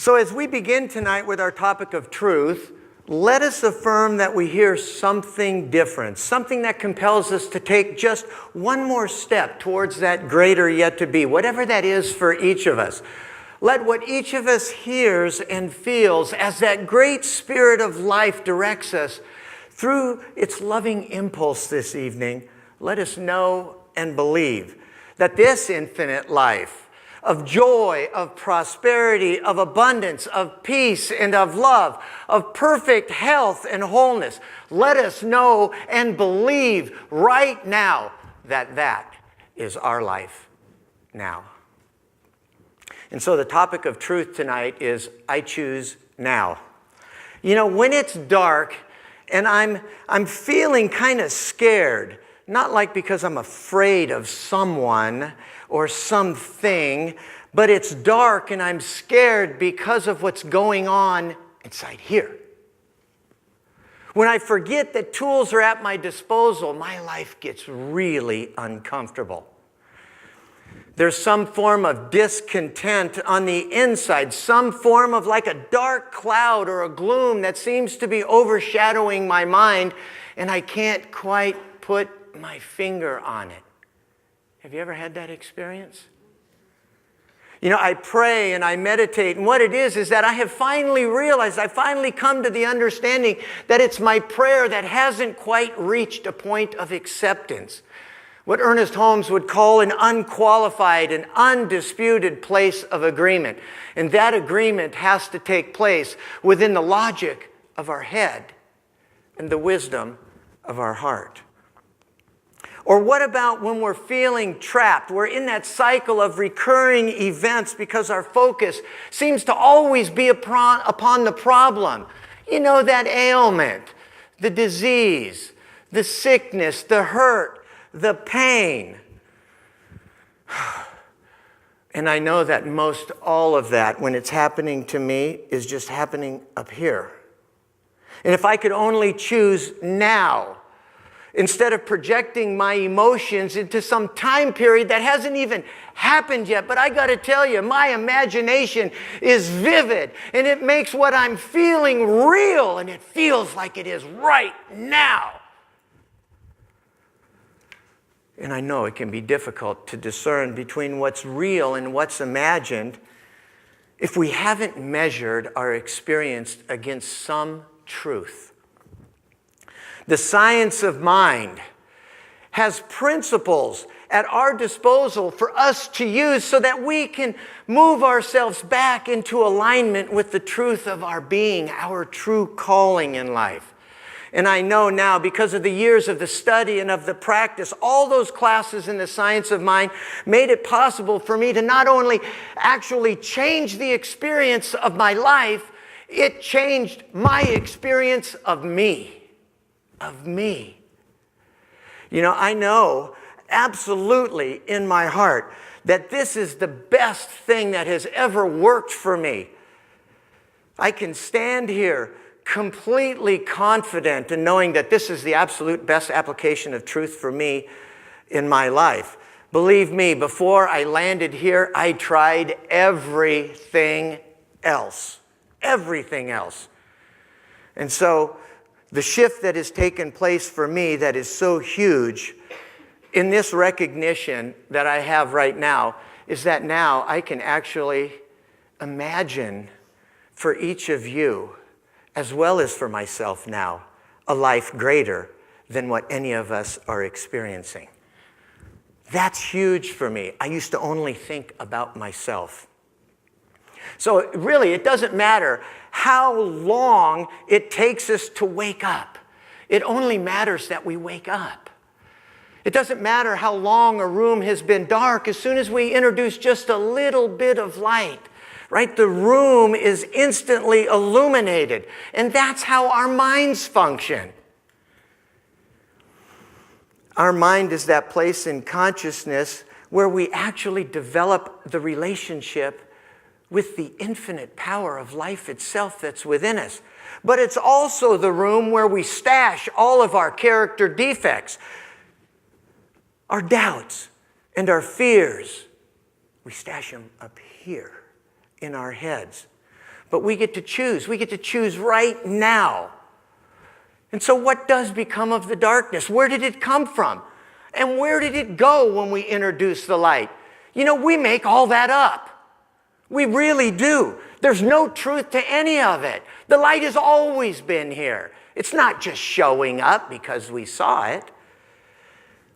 So as we begin tonight with our topic of truth, let us affirm that we hear something different, something that compels us to take just one more step towards that greater yet to be, whatever that is for each of us. Let what each of us hears and feels as that great spirit of life directs us through its loving impulse this evening, let us know and believe that this infinite life of joy, of prosperity, of abundance, of peace, and of love, of perfect health and wholeness, let us know and believe right now that that is our life now. And so the topic of truth tonight is, I choose now. You know, when it's dark and I'm feeling kind of scared, not like because I'm afraid of someone or something, but it's dark and I'm scared because of what's going on inside here. When I forget that tools are at my disposal, my life gets really uncomfortable. There's some form of discontent on the inside, some form of like a dark cloud or a gloom that seems to be overshadowing my mind, and I can't quite put my finger on it. Have you ever had that experience? You know, I pray and I meditate, and what it is that I have finally realized, I finally come to the understanding that it's my prayer that hasn't quite reached a point of acceptance. What Ernest Holmes would call an unqualified and undisputed place of agreement. And that agreement has to take place within the logic of our head and the wisdom of our heart. Or what about when we're feeling trapped? We're in that cycle of recurring events because our focus seems to always be upon the problem. You know, that ailment, the disease, the sickness, the hurt, the pain. And I know that most all of that, when it's happening to me, is just happening up here. And if I could only choose now, instead of projecting my emotions into some time period that hasn't even happened yet. But I got to tell you, my imagination is vivid, and it makes what I'm feeling real, and it feels like it is right now. And I know it can be difficult to discern between what's real and what's imagined if we haven't measured our experience against some truth. The science of mind has principles at our disposal for us to use so that we can move ourselves back into alignment with the truth of our being, our true calling in life. And I know now, because of the years of the study and of the practice, all those classes in the science of mind made it possible for me to not only actually change the experience of my life, it changed my experience of me. Of me. You know, I know absolutely in my heart that this is the best thing that has ever worked for me. I can stand here completely confident in knowing that this is the absolute best application of truth for me in my life. Believe me, before I landed here, I tried everything else. Everything else. And so the shift that has taken place for me that is so huge in this recognition that I have right now is that now I can actually imagine for each of you, as well as for myself now, a life greater than what any of us are experiencing. That's huge for me. I used to only think about myself. So really, it doesn't matter how long it takes us to wake up. It only matters that we wake up. It doesn't matter how long a room has been dark. As soon as we introduce just a little bit of light, right, the room is instantly illuminated. And that's how our minds function. Our mind is that place in consciousness where we actually develop the relationship with the infinite power of life itself that's within us. But it's also the room where we stash all of our character defects, our doubts, and our fears. We stash them up here in our heads. But we get to choose. We get to choose right now. And so what does become of the darkness? Where did it come from? And where did it go when we introduce the light? You know, we make all that up. We really do. There's no truth to any of it. The light has always been here. It's not just showing up because we saw it.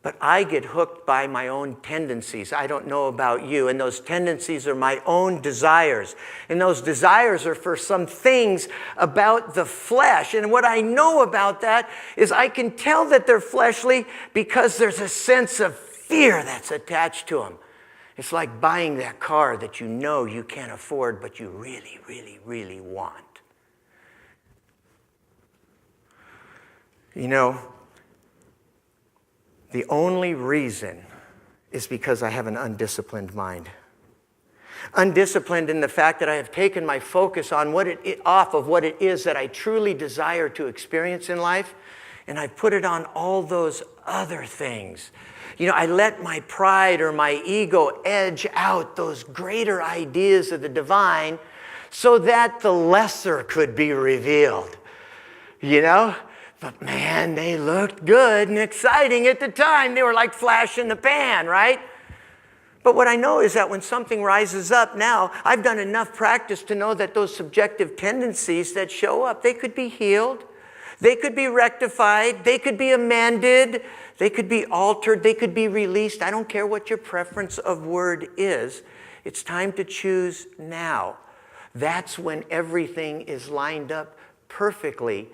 But I get hooked by my own tendencies. I don't know about you. And those tendencies are my own desires. And those desires are for some things about the flesh. And what I know about that is I can tell that they're fleshly because there's a sense of fear that's attached to them. It's like buying that car that you know you can't afford, but you really, really, really want. You know, the only reason is because I have an undisciplined mind. Undisciplined in the fact that I have taken my focus on off of what it is that I truly desire to experience in life, and I've put it on all those other things. You know, I let my pride or my ego edge out those greater ideas of the divine so that the lesser could be revealed. You know? But man, they looked good and exciting at the time. They were like flash in the pan, right? But what I know is that when something rises up now, I've done enough practice to know that those subjective tendencies that show up, they could be healed. They could be rectified. They could be amended. They could be altered. They could be released. I don't care what your preference of word is. It's time to choose now. That's when everything is lined up perfectly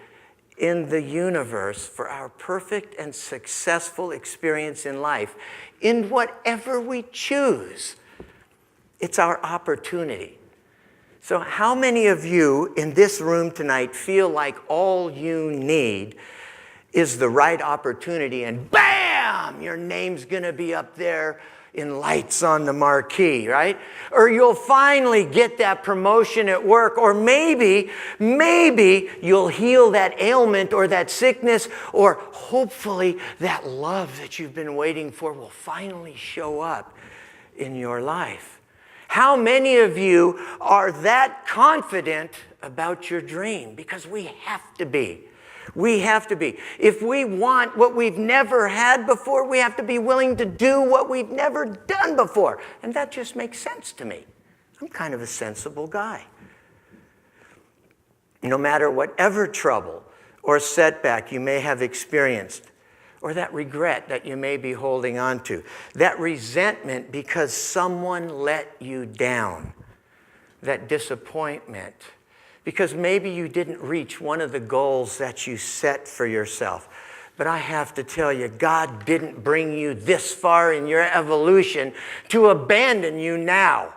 in the universe for our perfect and successful experience in life. In whatever we choose, it's our opportunity. So how many of you in this room tonight feel like all you need is the right opportunity and bam, your name's gonna be up there in lights on the marquee, right? Or you'll finally get that promotion at work, or maybe you'll heal that ailment or that sickness, or hopefully that love that you've been waiting for will finally show up in your life. How many of you are that confident about your dream? Because we have to be. We have to be. If we want what we've never had before, we have to be willing to do what we've never done before. And that just makes sense to me. I'm kind of a sensible guy. No matter whatever trouble or setback you may have experienced, or that regret that you may be holding on to, that resentment because someone let you down, that disappointment, because maybe you didn't reach one of the goals that you set for yourself. But I have to tell you, God didn't bring you this far in your evolution to abandon you now.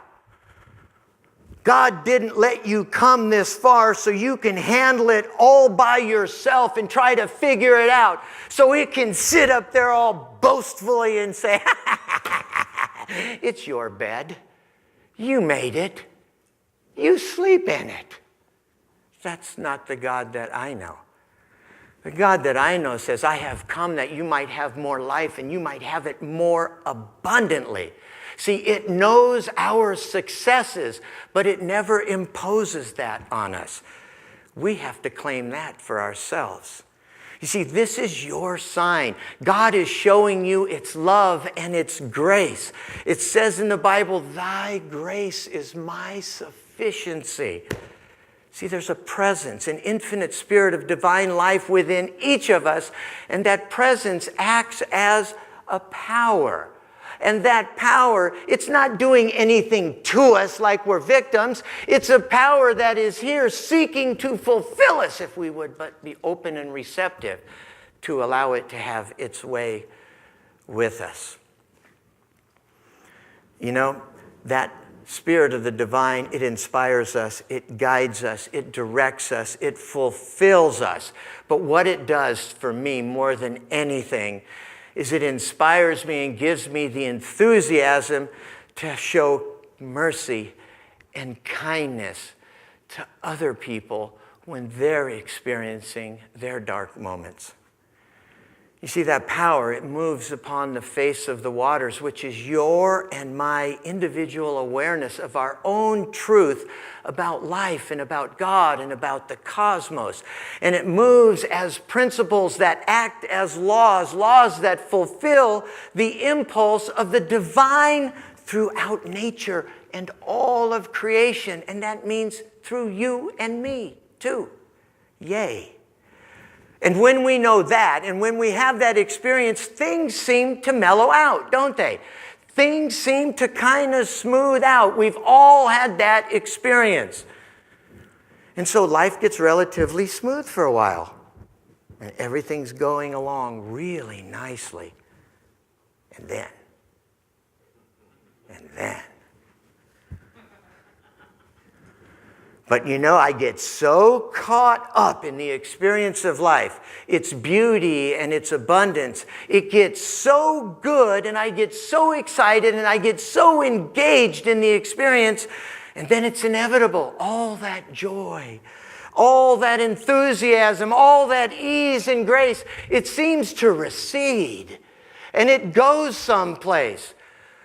God didn't let you come this far so you can handle it all by yourself and try to figure it out. So it can sit up there all boastfully and say, it's your bed. You made it. You sleep in it. That's not the God that I know. The God that I know says, I have come that you might have more life and you might have it more abundantly. See, it knows our successes, but it never imposes that on us. We have to claim that for ourselves. You see, this is your sign. God is showing you its love and its grace. It says in the Bible, thy grace is my sufficiency. See, there's a presence, an infinite spirit of divine life within each of us, and that presence acts as a power. And that power, it's not doing anything to us like we're victims. It's a power that is here seeking to fulfill us if we would but be open and receptive to allow it to have its way with us. You know, that Spirit of the divine, it inspires us, it guides us, it directs us, it fulfills us. But what it does for me more than anything is it inspires me and gives me the enthusiasm to show mercy and kindness to other people when they're experiencing their dark moments. You see, that power, it moves upon the face of the waters, which is your and my individual awareness of our own truth about life and about God and about the cosmos. And it moves as principles that act as laws, laws that fulfill the impulse of the divine throughout nature and all of creation. And that means through you and me, too. Yay. And when we know that, and when we have that experience, things seem to mellow out, don't they? Things seem to kind of smooth out. We've all had that experience. And so life gets relatively smooth for a while. And everything's going along really nicely. And then. But you know, I get so caught up in the experience of life, its beauty and its abundance. It gets so good, and I get so excited, and I get so engaged in the experience, and then it's inevitable. All that joy, all that enthusiasm, all that ease and grace, it seems to recede, and it goes someplace.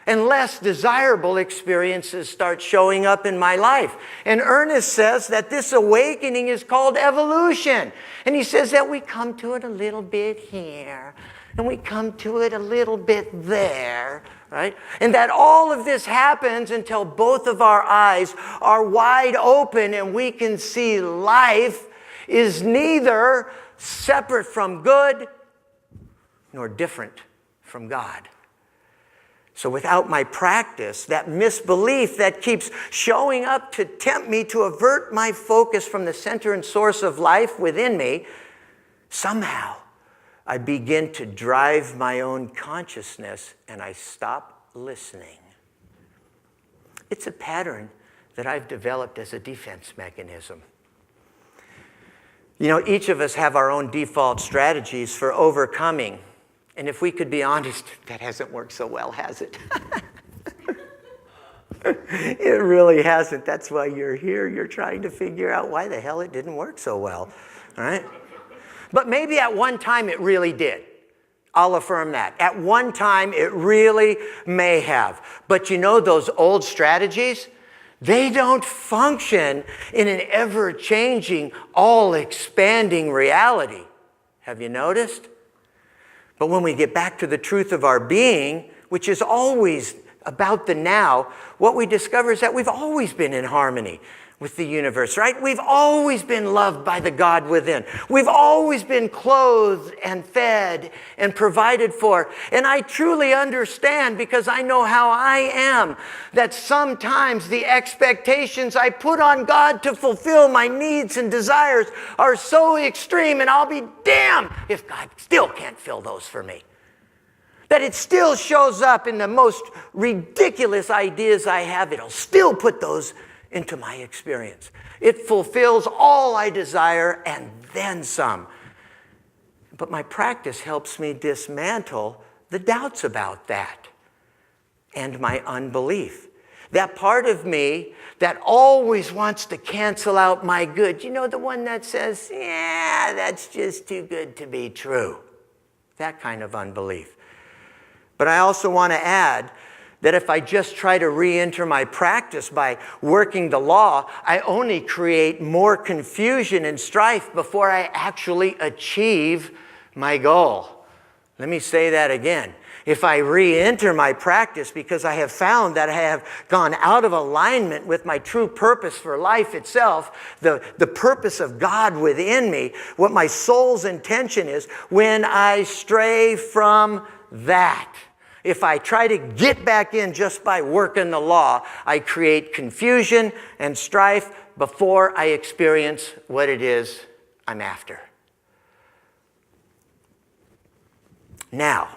And less desirable experiences start showing up in my life. And Ernest says that this awakening is called evolution. And he says that we come to it a little bit here, and we come to it a little bit there, right? And that all of this happens until both of our eyes are wide open and we can see life is neither separate from good nor different from God. So without my practice, that misbelief that keeps showing up to tempt me to avert my focus from the center and source of life within me, somehow I begin to drive my own consciousness and I stop listening. It's a pattern that I've developed as a defense mechanism. You know, each of us have our own default strategies for overcoming. And if we could be honest, that hasn't worked so well, has it? It really hasn't. That's why you're here. You're trying to figure out why the hell it didn't work so well, all right? But maybe at one time it really did. I'll affirm that. At one time it really may have. But you know, those old strategies, they don't function in an ever-changing, all-expanding reality. Have you noticed? But when we get back to the truth of our being, which is always about the now, what we discover is that we've always been in harmony with the universe, right? We've always been loved by the God within. We've always been clothed and fed and provided for. And I truly understand, because I know how I am, that sometimes the expectations I put on God to fulfill my needs and desires are so extreme, and I'll be damned if God still can't fill those for me. That it still shows up in the most ridiculous ideas I have. It'll still put those into my experience. It fulfills all I desire and then some. But my practice helps me dismantle the doubts about that and my unbelief. That part of me that always wants to cancel out my good. You know, the one that says, yeah, that's just too good to be true. That kind of unbelief. But I also want to add that if I just try to re-enter my practice by working the law, I only create more confusion and strife before I actually achieve my goal. Let me say that again. If I re-enter my practice because I have found that I have gone out of alignment with my true purpose for life itself, the purpose of God within me, what my soul's intention is, when I stray from that, if I try to get back in just by working the law, I create confusion and strife before I experience what it is I'm after. Now,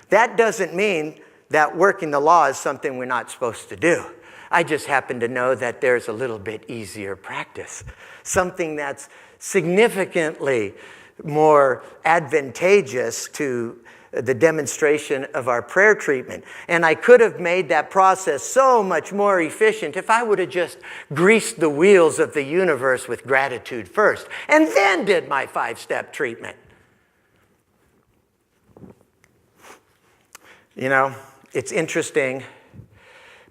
that doesn't mean that working the law is something we're not supposed to do. I just happen to know that there's a little bit easier practice, something that's significantly more advantageous to the demonstration of our prayer treatment. And I could have made that process so much more efficient if I would have just greased the wheels of the universe with gratitude first and then did my 5-step treatment. You know, it's interesting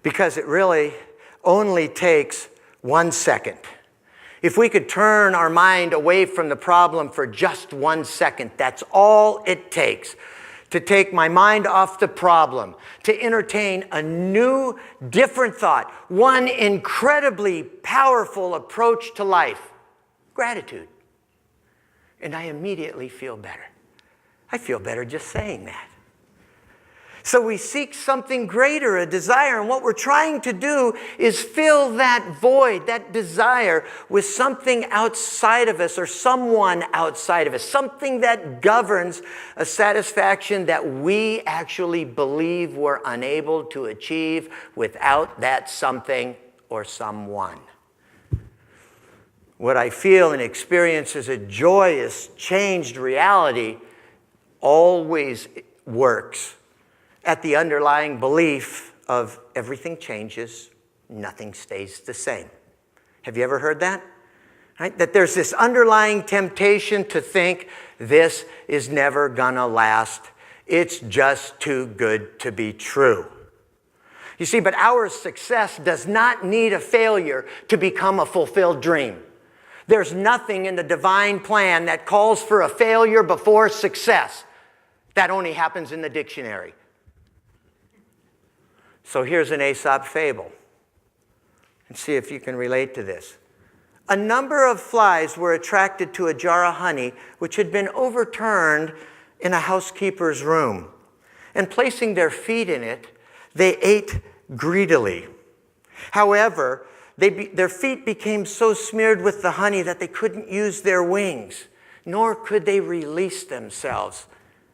because it really only takes 1 second. If we could turn our mind away from the problem for just 1 second, that's all it takes to take my mind off the problem, to entertain a new, different thought, one incredibly powerful approach to life, gratitude. And I immediately feel better. I feel better just saying that. So we seek something greater, a desire, and what we're trying to do is fill that void, that desire, with something outside of us or someone outside of us, something that governs a satisfaction that we actually believe we're unable to achieve without that something or someone. What I feel and experience as a joyous, changed reality always works at the underlying belief of everything changes, nothing stays the same. Have you ever heard that? Right? That there's this underlying temptation to think this is never gonna last. It's just too good to be true. You see, but our success does not need a failure to become a fulfilled dream. There's nothing in the divine plan that calls for a failure before success. That only happens in the dictionary. So here's an Aesop fable, and see if you can relate to this. A number of flies were attracted to a jar of honey which had been overturned in a housekeeper's room, and placing their feet in it, they ate greedily. However, their feet became so smeared with the honey that they couldn't use their wings, nor could they release themselves,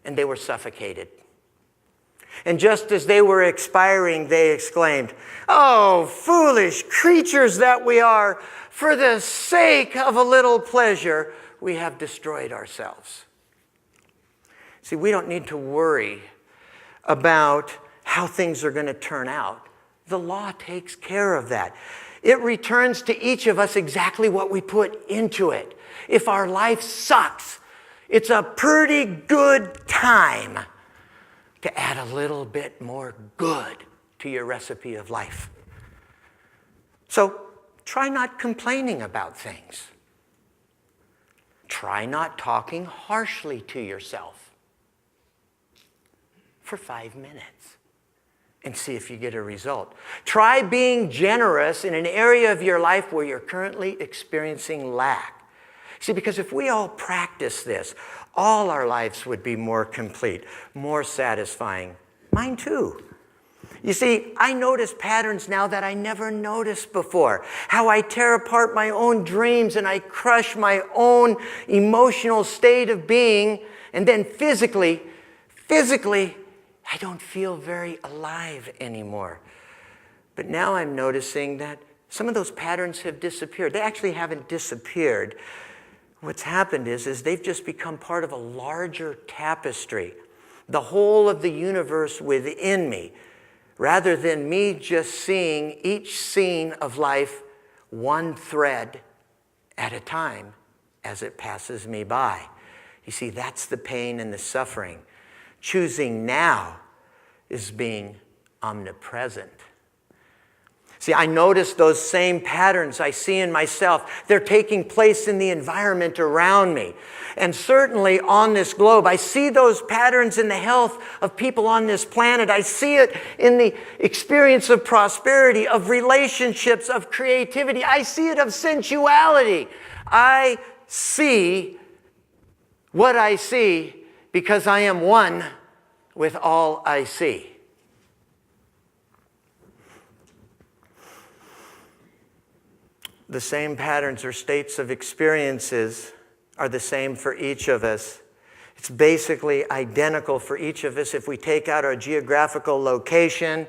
and they were suffocated. And just as they were expiring, they exclaimed, "Oh, foolish creatures that we are, for the sake of a little pleasure, we have destroyed ourselves." See, we don't need to worry about how things are going to turn out. The law takes care of that. It returns to each of us exactly what we put into it. If our life sucks, it's a pretty good time to add a little bit more good to your recipe of life. So try not complaining about things. Try not talking harshly to yourself for 5 minutes and see if you get a result. Try being generous in an area of your life where you're currently experiencing lack. See, because if we all practice this, all our lives would be more complete, more satisfying. Mine too. You see, I notice patterns now that I never noticed before. How I tear apart my own dreams and I crush my own emotional state of being. And then physically, I don't feel very alive anymore. But now I'm noticing that some of those patterns have disappeared. They actually haven't disappeared. What's happened is they've just become part of a larger tapestry, the whole of the universe within me, rather than me just seeing each scene of life one thread at a time as it passes me by. You see, that's the pain and the suffering. Choosing now is being omnipresent. See, I notice those same patterns I see in myself. They're taking place in the environment around me. And certainly on this globe, I see those patterns in the health of people on this planet. I see it in the experience of prosperity, of relationships, of creativity. I see it of sensuality. I see what I see because I am one with all I see. The same patterns or states of experiences are the same for each of us. It's basically identical for each of us if we take out our geographical location,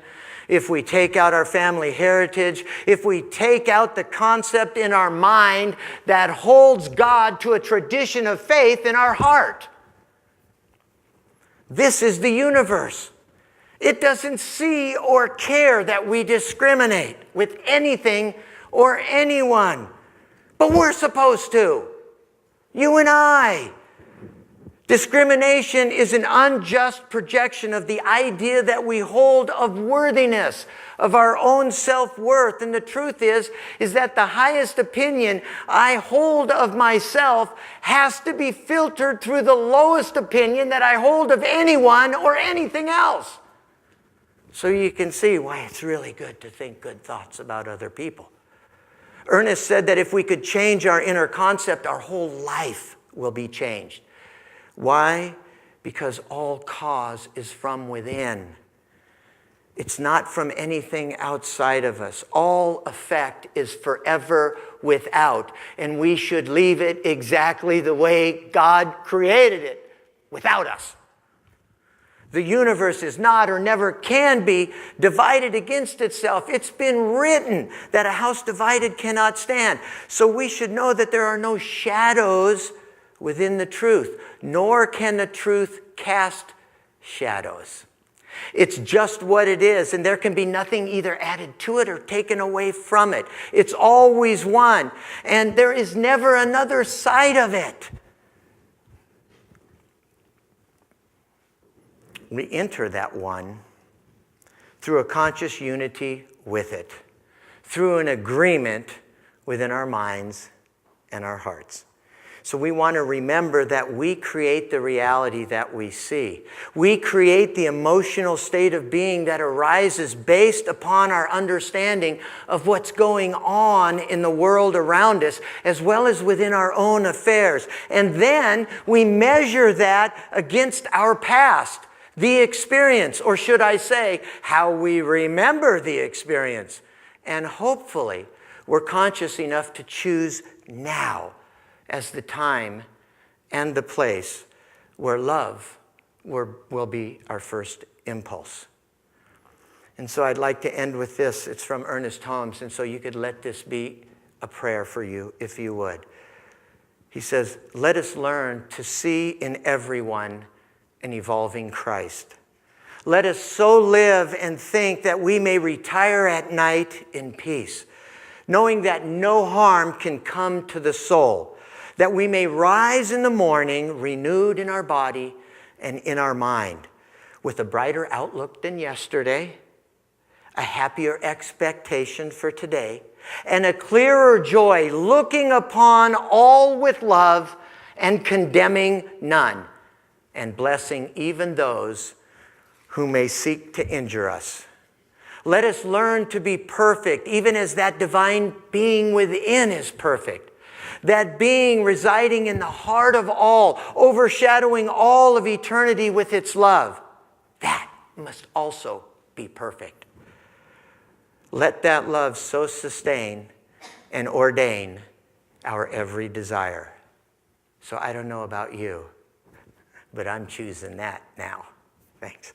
if we take out our family heritage, if we take out the concept in our mind that holds God to a tradition of faith in our heart. This is the universe. It doesn't see or care that we discriminate with anything or anyone. But we're supposed to. You and I. Discrimination is an unjust projection of the idea that we hold of worthiness, of our own self-worth. And the truth is that the highest opinion I hold of myself has to be filtered through the lowest opinion that I hold of anyone or anything else. So you can see why it's really good to think good thoughts about other people. Ernest said that if we could change our inner concept, our whole life will be changed. Why? Because all cause is from within. It's not from anything outside of us. All effect is forever without, and we should leave it exactly the way God created it, without us. The universe is not or never can be divided against itself. It's been written that a house divided cannot stand. So we should know that there are no shadows within the truth, nor can the truth cast shadows. It's just what it is, and there can be nothing either added to it or taken away from it. It's always one, and there is never another side of it. We enter that one through a conscious unity with it, through an agreement within our minds and our hearts. So we want to remember that we create the reality that we see. We create the emotional state of being that arises based upon our understanding of what's going on in the world around us, as well as within our own affairs. And then we measure that against our past, the experience, or should I say, how we remember the experience. And hopefully, we're conscious enough to choose now as the time and the place where love will be our first impulse. And so I'd like to end with this. It's from Ernest Holmes, and so you could let this be a prayer for you, if you would. He says, "Let us learn to see in everyone an evolving Christ. Let us so live and think that we may retire at night in peace, knowing that no harm can come to the soul, that we may rise in the morning renewed in our body and in our mind, with a brighter outlook than yesterday, a happier expectation for today, and a clearer joy, looking upon all with love and condemning none, and blessing even those who may seek to injure us. Let us learn to be perfect, even as that divine being within is perfect. That being residing in the heart of all, overshadowing all of eternity with its love. That must also be perfect. Let that love so sustain and ordain our every desire." So I don't know about you, but I'm choosing that now. Thanks.